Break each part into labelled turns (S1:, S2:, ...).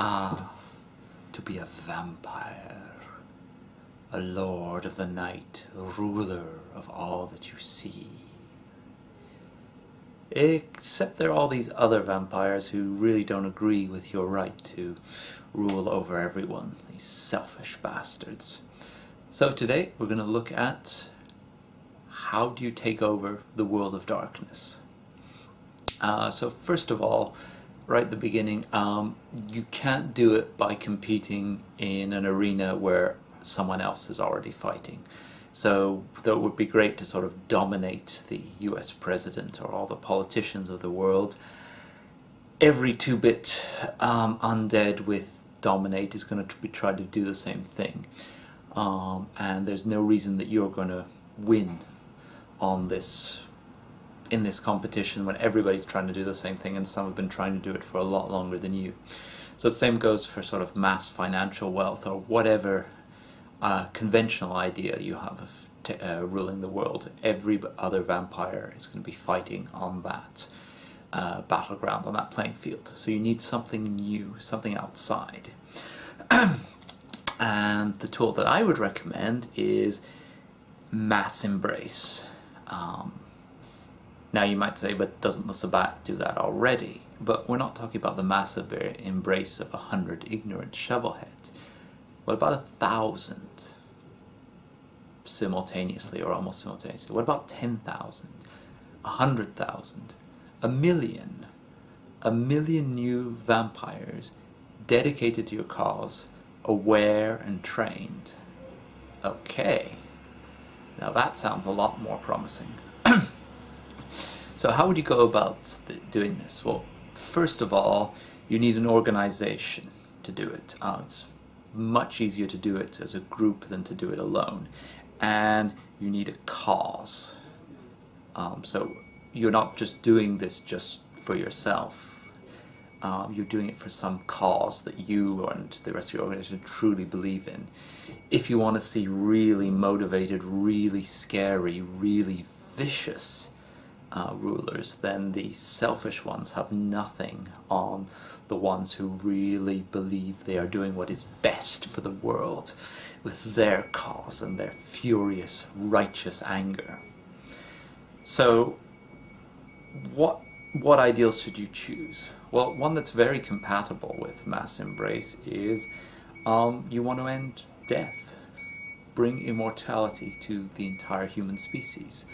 S1: Ah, to be a vampire, a lord of the night, a ruler of all that you see. Except there are all these other vampires who really don't agree with your right to rule over everyone, these selfish bastards. So today we're going to look at how do you take over the world of darkness. So first of all, right at the beginning, you can't do it by competing in an arena where someone else is already fighting. So though it would be great to sort of dominate the US president or all the politicians of the world, every 2-bit undead with dominate is going to try to do the same thing. And there's no reason that you're going to win on this in this competition when everybody's trying to do the same thing, and some have been trying to do it for a lot longer than you. So the same goes for sort of mass financial wealth or whatever conventional idea you have of ruling the world. Every other vampire is going to be fighting on that battleground, on that playing field. So you need something new, something outside. And the tool that I would recommend is Mass Embrace. Now you might say, but doesn't the Sabbat do that already? But we're not talking about the massive embrace of 100 ignorant shovelheads. What about 1,000 simultaneously or almost simultaneously? What about 10,000? 100,000? 1,000,000? 1,000,000 new vampires dedicated to your cause, aware and trained. Okay, now that sounds a lot more promising. So how would you go about doing this? Well, first of all, you need an organization to do it. It's much easier to do it as a group than to do it alone. And you need a cause. So you're not just doing this just for yourself. You're doing it for some cause that you and the rest of your organization truly believe in. If you want to see really motivated, really scary, really vicious rulers, then the selfish ones have nothing on the ones who really believe they are doing what is best for the world with their cause and their furious, righteous anger. So what ideals should you choose? Well, one that's very compatible with Mass Embrace is you want to end death, bring immortality to the entire human species.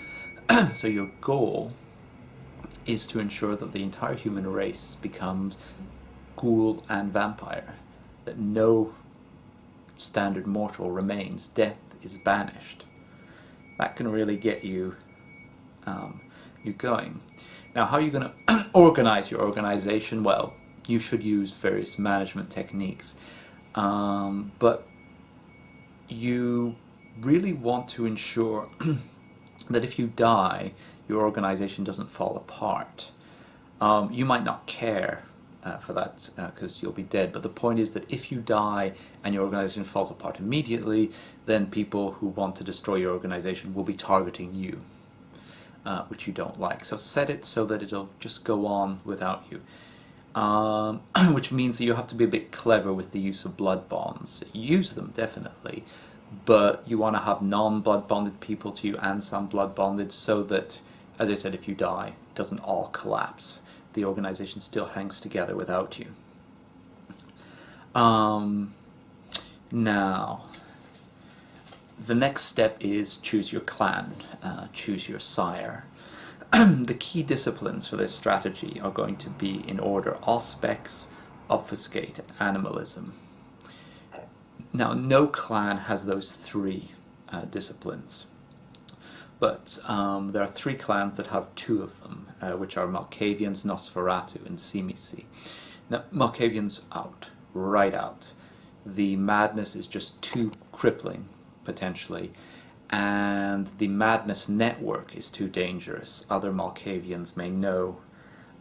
S1: So your goal is to ensure that the entire human race becomes ghoul and vampire, that no standard mortal remains, death is banished. That can really get you going. Now, how are you going to organize your organization? Well, you should use various management techniques, but you really want to ensure that if you die, your organization doesn't fall apart. You might not care for that because you'll be dead, but the point is that if you die and your organization falls apart immediately, then people who want to destroy your organization will be targeting you, which you don't like. So set it so that it'll just go on without you. Which means that you have to be a bit clever with the use of blood bonds. Use them, definitely, but you want to have non-blood bonded people to you and some blood bonded so that, as I said, if you die, it doesn't all collapse. The organization still hangs together without you. Now, the next step is choose your clan, choose your sire. The key disciplines for this strategy are going to be, in order, Auspex, Obfuscate, and Animalism. Now, no clan has those three disciplines, but there are 3 clans that have 2 of them, which are Malkavians, Nosferatu, and Simisi. Now, Malkavians out, right out. The madness is just too crippling, potentially, and the madness network is too dangerous. Other Malkavians may know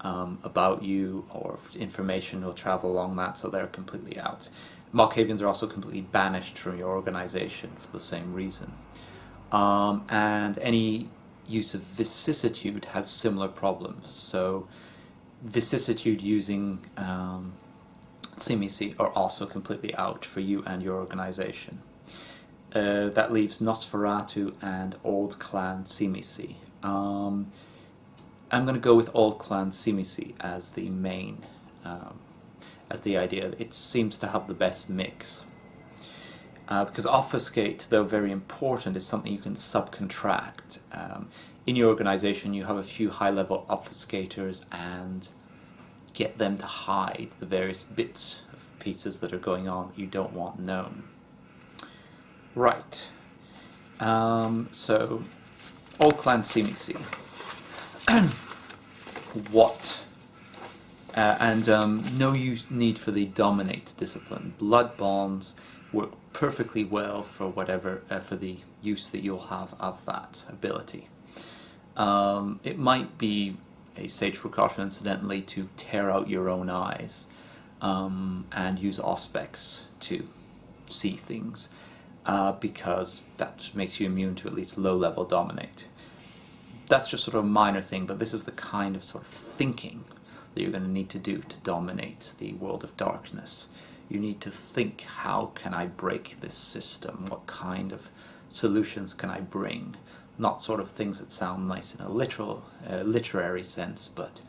S1: about you, or information will travel along that, so they're completely out. Malkavians are also completely banished from your organization for the same reason. And any use of vicissitude has similar problems. So vicissitude using Simici are also completely out for you and your organization. That leaves Nosferatu and Old Clan Simici. I'm going to go with Old Clan Simici as the main, as the idea. It seems to have the best mix. Because Obfuscate, though very important, is something you can subcontract. In your organization you have a few high-level obfuscators and get them to hide the various bits of pieces that are going on that you don't want known. Right. So, Old Clan Simici. What? No need for the Dominate discipline. Blood bonds work perfectly well for whatever, for the use that you'll have of that ability. It might be a sage precaution, incidentally, to tear out your own eyes and use Auspex to see things, because that makes you immune to at least low-level Dominate. That's just sort of a minor thing, but this is the kind of sort of thinking that you're going to need to do to dominate the world of darkness. You need to think, how can I break this system? What kind of solutions can I bring? Not sort of things that sound nice in a literary sense, but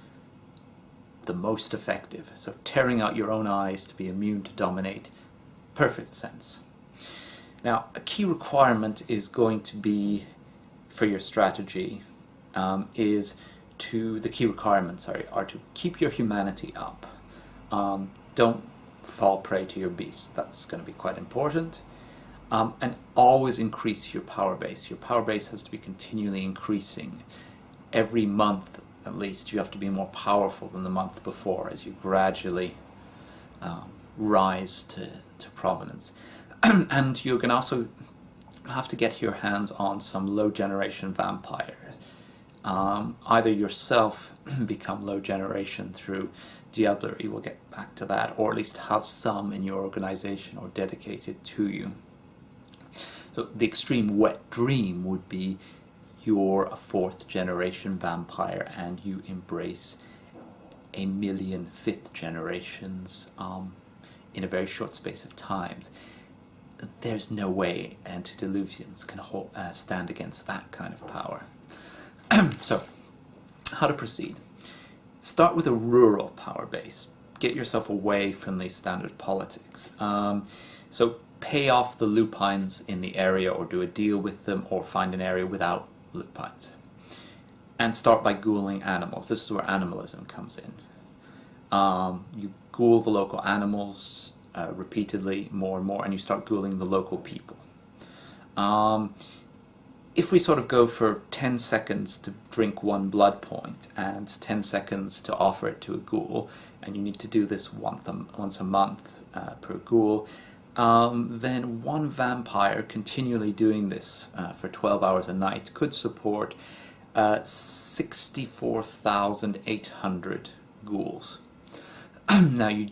S1: the most effective. So tearing out your own eyes to be immune to Dominate, perfect sense. Now, a key requirement is going to be, for your strategy, are to keep your humanity up. Don't fall prey to your beast. That's going to be quite important. And always increase your power base. Your power base has to be continually increasing. Every month, at least, you have to be more powerful than the month before as you gradually rise to prominence. And you can also have to get your hands on some low generation vampire. Either yourself become low generation through diablerie, we'll get back to that, or at least have some in your organization or dedicated to you. So the extreme wet dream would be you're a 4th generation vampire and you embrace 1,000,000 5th generations in a very short space of time. There's no way antediluvians can stand against that kind of power. So, how to proceed? Start with a rural power base. Get yourself away from the standard politics. So pay off the lupines in the area, or do a deal with them, or find an area without lupines. And start by ghouling animals. This is where animalism comes in. You ghoul the local animals repeatedly, more and more, and you start ghouling the local people. If we sort of go for 10 seconds to drink 1 blood point and 10 seconds to offer it to a ghoul, and you need to do this once a month per ghoul, then 1 vampire continually doing this for 12 hours a night could support 64,800 ghouls. Now you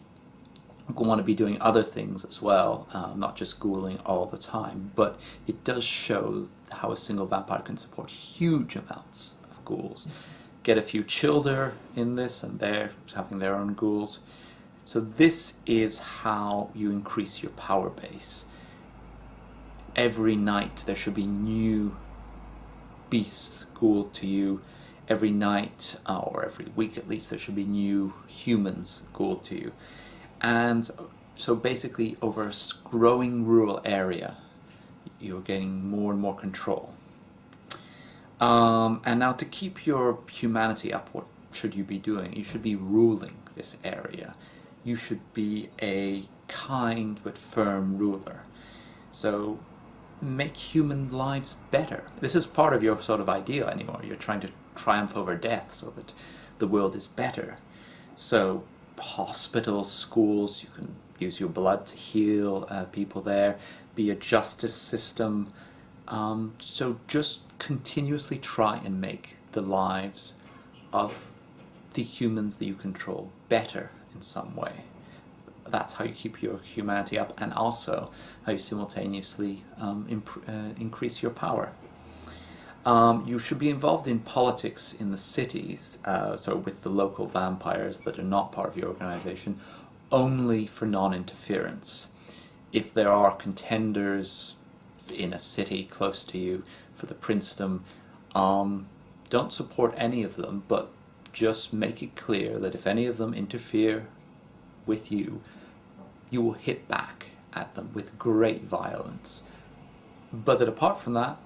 S1: want to be doing other things as well, not just ghouling all the time, but it does show how a single vampire can support huge amounts of ghouls. Get a few childer in this, and they're having their own ghouls. So this is how you increase your power base. Every night there should be new beasts ghouled to you. Every night, or every week at least, there should be new humans ghouled to you. And so basically, over a growing rural area, you're getting more and more control. And now, to keep your humanity up, what should you be doing? You should be ruling this area. You should be a kind but firm ruler. So make human lives better. This is part of your sort of ideal anymore. You're trying to triumph over death so that the world is better. So hospitals, schools, you can use your blood to heal people there, be a justice system. So just continuously try and make the lives of the humans that you control better in some way. That's how you keep your humanity up, and also how you simultaneously increase your power. You should be involved in politics in the cities, so with the local vampires that are not part of your organization, only for non-interference. If there are contenders in a city close to you for the princedom, don't support any of them, but just make it clear that if any of them interfere with you, you will hit back at them with great violence. But that apart from that,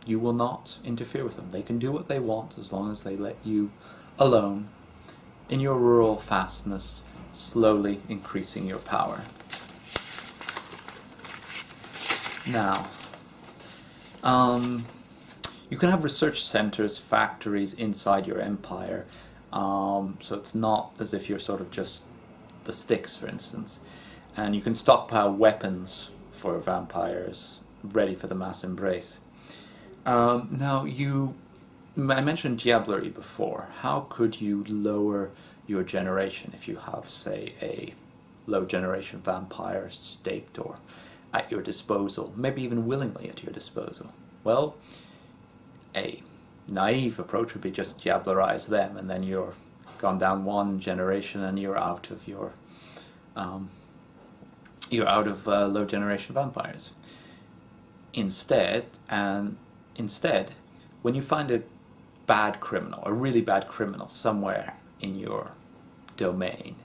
S1: you will not interfere with them. They can do what they want as long as they let you alone in your rural fastness, slowly increasing your power. Now, you can have research centers, factories inside your empire, so it's not as if you're sort of just the sticks, for instance. And you can stockpile weapons for vampires ready for the mass embrace. Now, I mentioned diablerie before. How could you lower your generation if you have, say, a low generation vampire staked or at your disposal, maybe even willingly at your disposal? Well, a naive approach would be just diablerize them, and then you're gone down one generation and you're out of your low generation vampires. Instead, when you find a bad criminal, a really bad criminal somewhere in your domain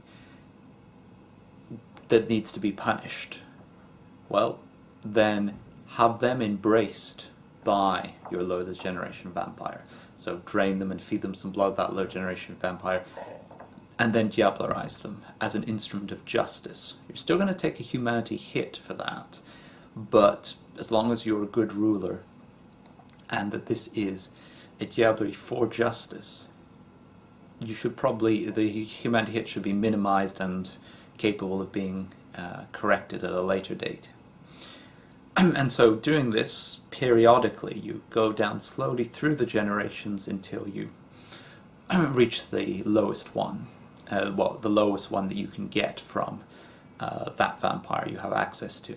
S1: that needs to be punished, well, then have them embraced by your low generation vampire. So drain them and feed them some blood, that low generation vampire, and then diablerize them as an instrument of justice. You're still going to take a humanity hit for that, but as long as you're a good ruler and that this is a diablerie for justice, you should probably, the humanity hit should be minimized and capable of being corrected at a later date. And so doing this periodically, you go down slowly through the generations until you reach the lowest one, the lowest one that you can get from that vampire you have access to.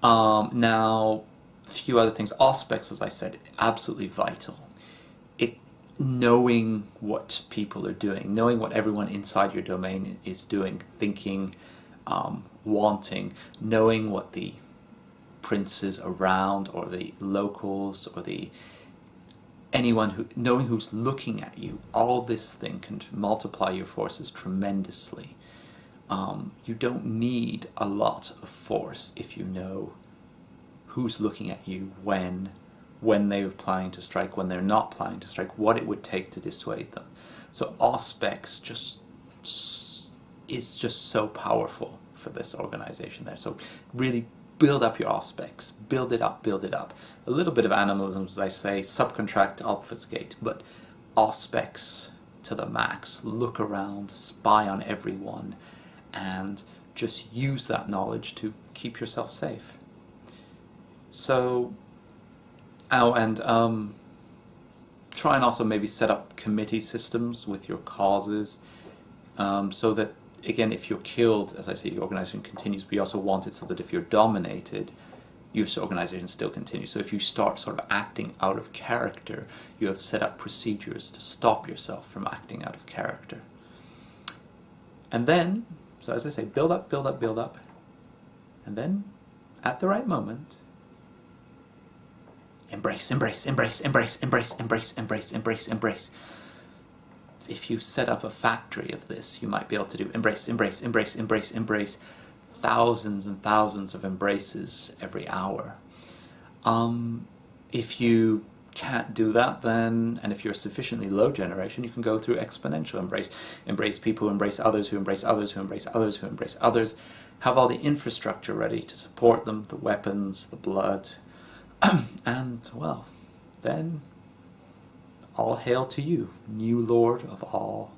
S1: Now, a few other things. Auspex, as I said, absolutely vital. Knowing what people are doing, knowing what everyone inside your domain is doing, thinking, wanting, knowing what the princes around or the locals or knowing who's looking at you, all this thing can multiply your forces tremendously. You don't need a lot of force if you know who's looking at you, when they're planning to strike, when they're not planning to strike, what it would take to dissuade them. So Auspex is just so powerful for this organization there. So really build up your Auspex, build it up, build it up. A little bit of animalism, as I say, subcontract, obfuscate, but Auspex to the max. Look around, spy on everyone, and just use that knowledge to keep yourself safe. So, try and also maybe set up committee systems with your causes, so that, again, if you're killed, as I say, your organization continues, but you also want it so that if you're dominated, your organization still continues. So if you start sort of acting out of character, you have set up procedures to stop yourself from acting out of character. And then, so as I say, build up, build up, build up, and then, at the right moment, embrace, embrace, embrace, embrace, embrace, embrace, embrace, embrace, embrace. If you set up a factory of this, you might be able to do embrace, embrace, embrace, embrace, embrace, thousands and thousands of embraces every hour. If you can't do that, then, and if you're sufficiently low generation, you can go through exponential embrace. Embrace people who embrace others, who embrace others, who embrace others, who embrace others. Have all the infrastructure ready to support them, the weapons, the blood, and, well, then all hail to you, new lord of all